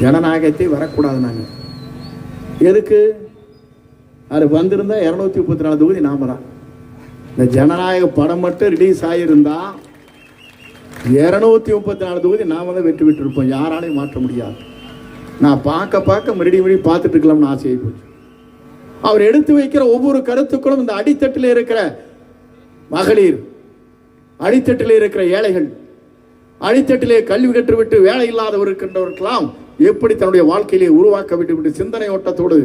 ஜனநாயகத்தை வரக்கூடாது. நாங்கள் எதுக்கு அது வந்திருந்தா 234 தொகுதி நாம தான். இந்த ஜனநாயக படம் மட்டும் ரிலீஸ் ஆகியிருந்தா 234 தொகுதி நாம தான் வெற்றி பெற்றிருப்போம். யாராலையும் மாற்ற முடியாது. நான் பார்க்க மறுபடியும் பார்த்துட்டு இருக்கலாம்னு ஆசையை போச்சு. அவர் எடுத்து வைக்கிற ஒவ்வொரு கருத்துக்களும் இந்த அடித்தட்டில் இருக்கிற மகளிர், அடித்தட்டிலே இருக்கிற ஏழைகள், அடித்தட்டிலே கல்வி கற்றுவிட்டு வேலை இல்லாதவர் இருக்கின்றவர்களாம் எப்படி தன்னுடைய வாழ்க்கையிலே உருவாக்க விட்டு சிந்தனை ஓட்டத்தோடு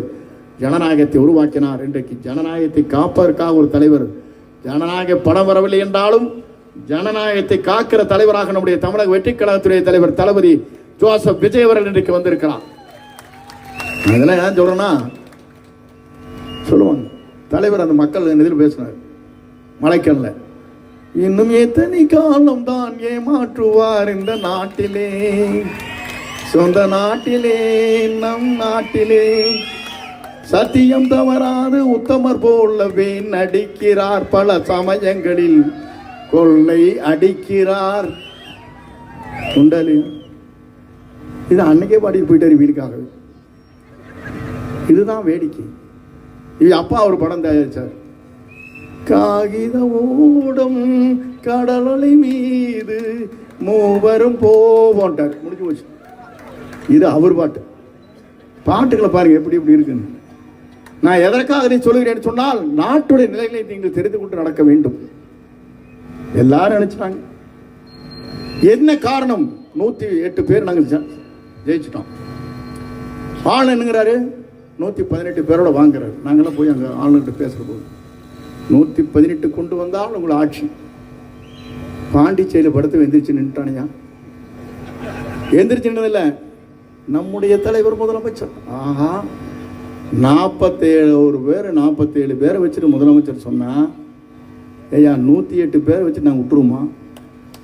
ஜனநாயகத்தை உருவாக்கினார். இன்றைக்கு ஜனநாயகத்தை காப்பதற்காக ஒரு தலைவர், ஜனநாயக படம் வரவில்லை என்றாலும் ஜனநாயகத்தை காக்கிற தலைவராக நம்முடைய தமிழக வெற்றி கழகத்துடைய தலைவர் தளபதி ஜோசப் விஜய் அவர்கள் இன்றைக்கு வந்திருக்கிறார். அதெல்லாம் ஏன் சொல்றேன்னா, சொல்லுவாங்க தலைவர் அந்த மக்கள் எதில் பேசினார் மலைக்கல்ல, இன்னும் எத்தனை காலம் தான் ஏமாற்றுவார் இந்த நாட்டிலே, சொந்த நாட்டிலே, நம் நாட்டிலே சத்தியம் தவறாது உத்தமர் போலவே நடிக்கிறார், பல சமயங்களில் கொள்ளை அடிக்கிறார். உண்டலி இது அன்னைக்கே பாடிட்டு போயிட்டாரு வீடுக்காக. இதுதான் வேடிக்கை. இது அப்பா ஒரு படம் தயாரிச்சார், காகித ஓடம் கடலொளி மீது மூவரும் போவோன்ட்டார், முடிஞ்சு போச்சு. இது அவர் பாட்டு. பாட்டுகளை பாருங்க எப்படி எப்படி இருக்குன்னு. நான் எதற்காக அதை சொல்லுகிறேன் சொன்னால், நாட்டுடைய நிலைகளை நீங்கள் தெரிந்து கொண்டு நடக்க வேண்டும். எல்லாரும் நினைச்சாங்க. என்ன காரணம்? 108 பேர் நாங்கள் ஜெயிச்சிட்டோம். ஆள் என்னங்கிறாரு 118 பேரோட வாங்குறாரு. நாங்களாம் போய் அங்கே ஆளுநர்கிட்ட பேசுற போது 118 கொண்டு வந்தால் உங்களை ஆட்சி. பாண்டிச்சேரியில் படுத்து எந்திரிச்சு நின்றுட்டானையா? எந்திரிச்சு நின்றதில்லை, நம்முடைய தலைவர் முதலமைச்சர். ஆஹா, 47 பேரை வச்சுட்டு முதலமைச்சர் சொன்னா, ஐயா 108 பேரை வச்சு நாங்கள் விட்டுருமா?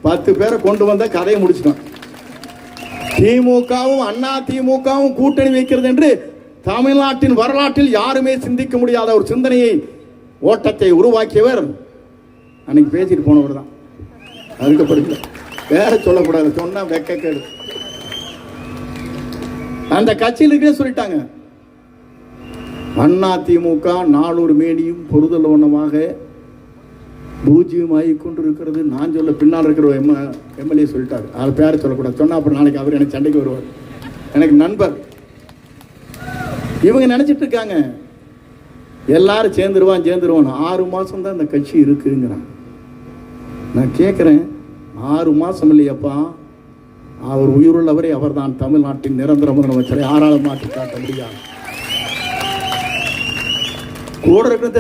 10 பேரை கொண்டு வந்தா கதையை முடிச்சிட்டோம். திமுகவும் அண்ணா திமுகவும் கூட்டணி வைக்கிறது என்று தமிழ்நாட்டின் வரலாற்றில் யாருமே சிந்திக்க முடியாத ஒரு சிந்தனையை ஓட்டத்தை உருவாக்கியவர் அன்னைக்கு பேசிட்டு போனவர் தான். அதுக்கப்படுத்த வேற சொல்லக்கூடாது, சொன்னா வெக்கக்கேடு. அந்த கட்சியிலுக்கே சொல்லிட்டாங்க, அண்ணா திமுக நாளொரு மேனியும் பொருதலவனமாக பூஜ்ஜியமாகி கொண்டிருக்கிறது. நான் சொல்ல பின்னால் இருக்கிற எம்எல்ஏ சொல்லிட்டாரு, அது பேரை சொல்லக்கூடாது. சொன்னா அப்புறம் நாளைக்கு அவர் எனக்கு சண்டைக்கு வருவார். எனக்கு நண்பர். இவங்க நினைச்சிட்டு இருக்காங்க எல்லாரும் சேர்ந்துருவான் 6 மாசம் தான் இந்த கட்சி இருக்குங்கிறான். நான் கேட்கிறேன், 6 மாசம் இல்லையப்பா, அவர் உயிருள்ளவரை அவர் தான் தமிழ்நாட்டின் நிரந்தர முதலமைச்சரை யாராலும் மாற்றி காட்ட முடியாது. கூட இருக்கிற